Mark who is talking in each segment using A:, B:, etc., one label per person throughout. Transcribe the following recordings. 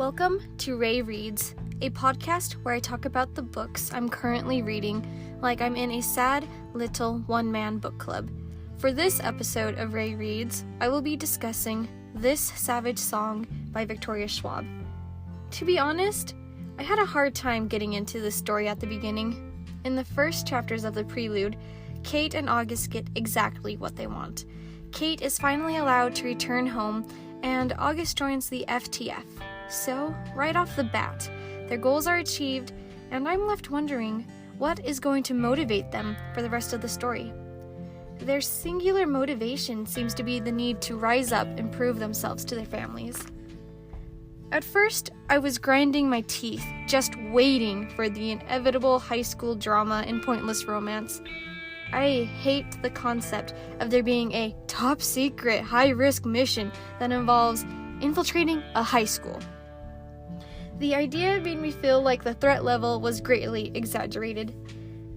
A: Welcome to Ray Reads, a podcast where I talk about the books I'm currently reading like I'm in a sad little one-man book club. For this episode of Ray Reads, I will be discussing This Savage Song by Victoria Schwab. To be honest, I had a hard time getting into this story at the beginning. In the first chapters of the prelude, Kate and August get exactly what they want. Kate is finally allowed to return home, and August joins the FTF. So, right off the bat, their goals are achieved, and I'm left wondering what is going to motivate them for the rest of the story. Their singular motivation seems to be the need to rise up and prove themselves to their families. At first, I was grinding my teeth, just waiting for the inevitable high school drama and pointless romance. I hate the concept of there being a top-secret, high-risk mission that involves infiltrating a high school. The idea made me feel like the threat level was greatly exaggerated.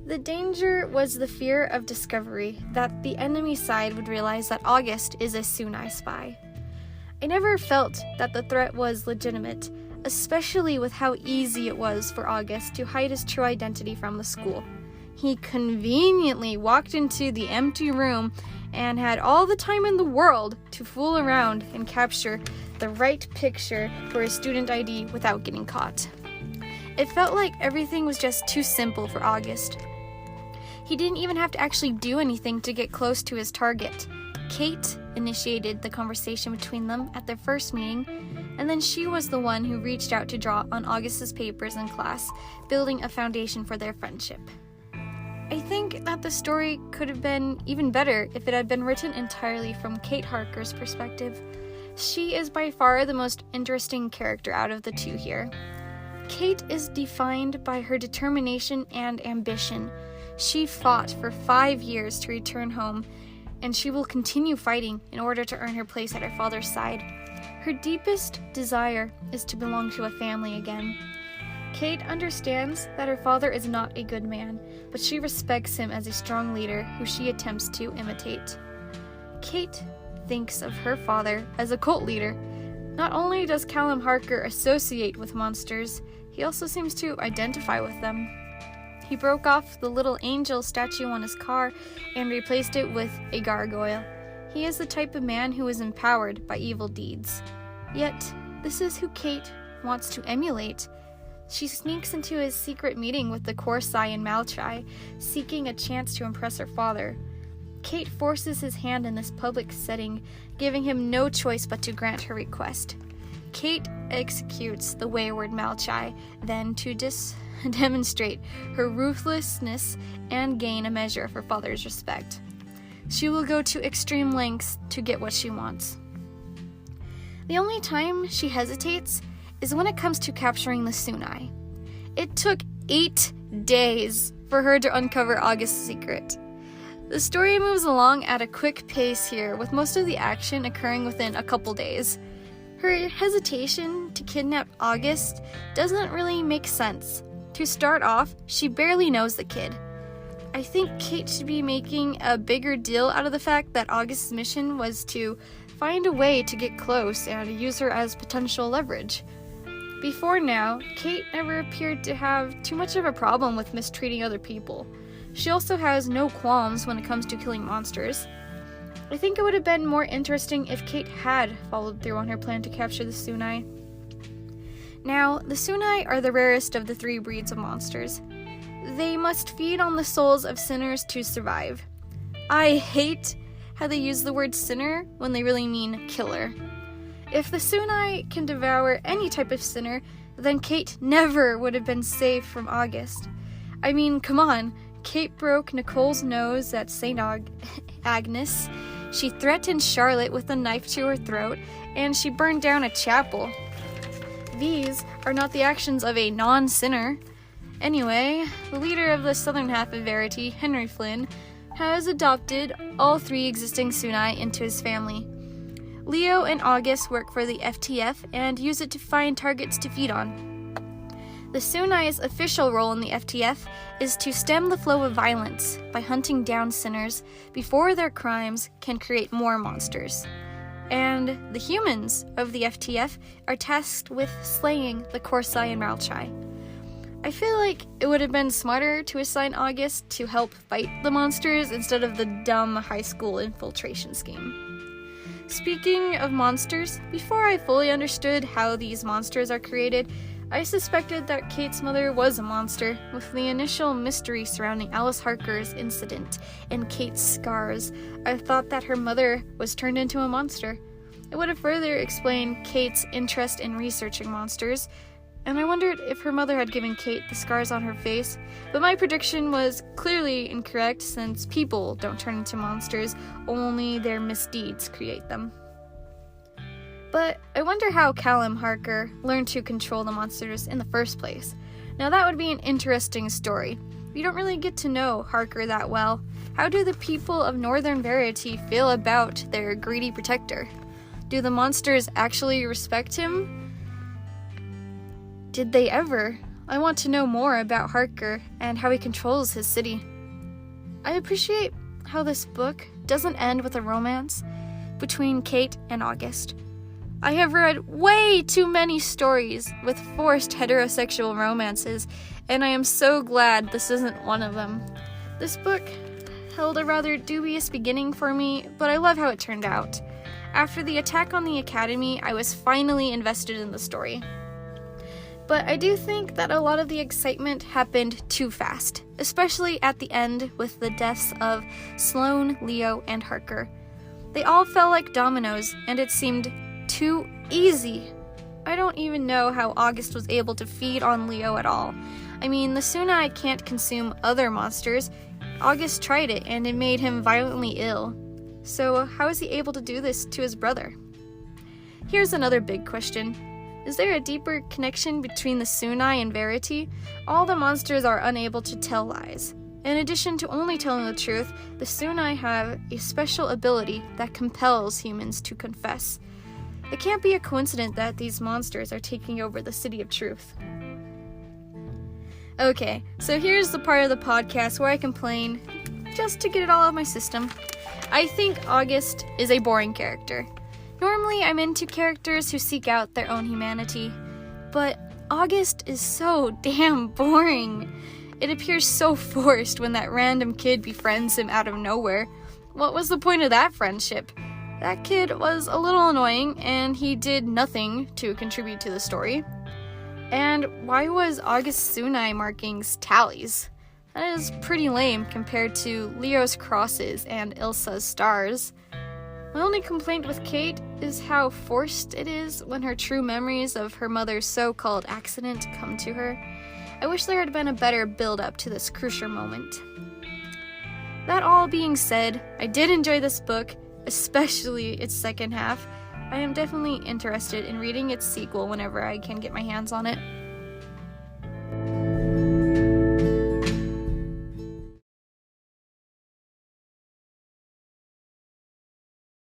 A: The danger was the fear of discovery, that the enemy side would realize that August is a Sunai spy. I never felt that the threat was legitimate, especially with how easy it was for August to hide his true identity from the school. He conveniently walked into the empty room and had all the time in the world to fool around and capture the right picture for his student ID without getting caught. It felt like everything was just too simple for August. He didn't even have to actually do anything to get close to his target. Kate initiated the conversation between them at their first meeting, and then she was the one who reached out to draw on August's papers in class, building a foundation for their friendship. I think that the story could have been even better if it had been written entirely from Kate Harker's perspective. She is by far the most interesting character out of the two here. Kate is defined by her determination and ambition. She fought for 5 years to return home, and she will continue fighting in order to earn her place at her father's side. Her deepest desire is to belong to a family again. Kate understands that her father is not a good man, but she respects him as a strong leader who she attempts to imitate. Kate thinks of her father as a cult leader. Not only does Callum Harker associate with monsters, he also seems to identify with them. He broke off the little angel statue on his car and replaced it with a gargoyle. He is the type of man who is empowered by evil deeds. Yet, this is who Kate wants to emulate. She sneaks into his secret meeting with the Corsai and Malchai, seeking a chance to impress her father. Kate forces his hand in this public setting, giving him no choice but to grant her request. Kate executes the wayward Malchai, then to demonstrate her ruthlessness and gain a measure of her father's respect. She will go to extreme lengths to get what she wants. The only time she hesitates is when it comes to capturing the Sunai. It took 8 days for her to uncover August's secret. The story moves along at a quick pace here, with most of the action occurring within a couple days. Her hesitation to kidnap August doesn't really make sense. To start off, she barely knows the kid. I think Kate should be making a bigger deal out of the fact that August's mission was to find a way to get close and use her as potential leverage. Before now, Kate never appeared to have too much of a problem with mistreating other people. She also has no qualms when it comes to killing monsters. I think it would have been more interesting if Kate had followed through on her plan to capture the Sunai. Now, the Sunai are the rarest of the 3 breeds of monsters. They must feed on the souls of sinners to survive. I hate how they use the word sinner when they really mean killer. If the Sunai can devour any type of sinner, then Kate never would have been safe from August. I mean, come on. Kate broke Nicole's nose at St. Agnes, she threatened Charlotte with a knife to her throat, and she burned down a chapel. These are not the actions of a non-sinner. Anyway, the leader of the southern half of Verity, Henry Flynn, has adopted all 3 existing Sunai into his family. Leo and August work for the FTF and use it to find targets to feed on. The Sunai's official role in the FTF is to stem the flow of violence by hunting down sinners before their crimes can create more monsters. and the humans of the FTF are tasked with slaying the Korsai and Malchai. I feel like it would have been smarter to assign August to help fight the monsters instead of the dumb high school infiltration scheme. Speaking of monsters, before I fully understood how these monsters are created, I suspected that Kate's mother was a monster, with the initial mystery surrounding Alice Harker's incident and Kate's scars. I thought that her mother was turned into a monster. It would have further explained Kate's interest in researching monsters, and I wondered if her mother had given Kate the scars on her face, but my prediction was clearly incorrect since people don't turn into monsters, only their misdeeds create them. But I wonder how Callum Harker learned to control the monsters in the first place. Now that would be an interesting story. We don't really get to know Harker that well. How do the people of Northern Verity feel about their greedy protector? Do the monsters actually respect him? Did they ever? I want to know more about Harker and how he controls his city. I appreciate how this book doesn't end with a romance between Kate and August. I have read way too many stories with forced heterosexual romances, and I am so glad this isn't one of them. This book held a rather dubious beginning for me, but I love how it turned out. After the attack on the Academy, I was finally invested in the story. But I do think that a lot of the excitement happened too fast, especially at the end with the deaths of Sloane, Leo, and Harker. They all fell like dominoes, and it seemed too easy. I don't even know how August was able to feed on Leo at all. I mean, the Sunai can't consume other monsters. August tried it, and it made him violently ill. So how is he able to do this to his brother? Here's another big question. Is there a deeper connection between the Sunai and Verity? All the monsters are unable to tell lies. In addition to only telling the truth, the Sunai have a special ability that compels humans to confess. It can't be a coincidence that these monsters are taking over the City of Truth. Okay, so here's the part of the podcast where I complain, just to get it all out of my system. I think August is a boring character. Normally, I'm into characters who seek out their own humanity, but August is so damn boring. It appears so forced when that random kid befriends him out of nowhere. What was the point of that friendship? That kid was a little annoying, and he did nothing to contribute to the story. And why was August's Sunai markings tallies? That is pretty lame compared to Leo's crosses and Ilsa's stars. My only complaint with Kate is how forced it is when her true memories of her mother's so-called accident come to her. I wish there had been a better build-up to this crucial moment. That all being said, I did enjoy this book, especially its second half. I am definitely interested in reading its sequel whenever I can get my hands on it.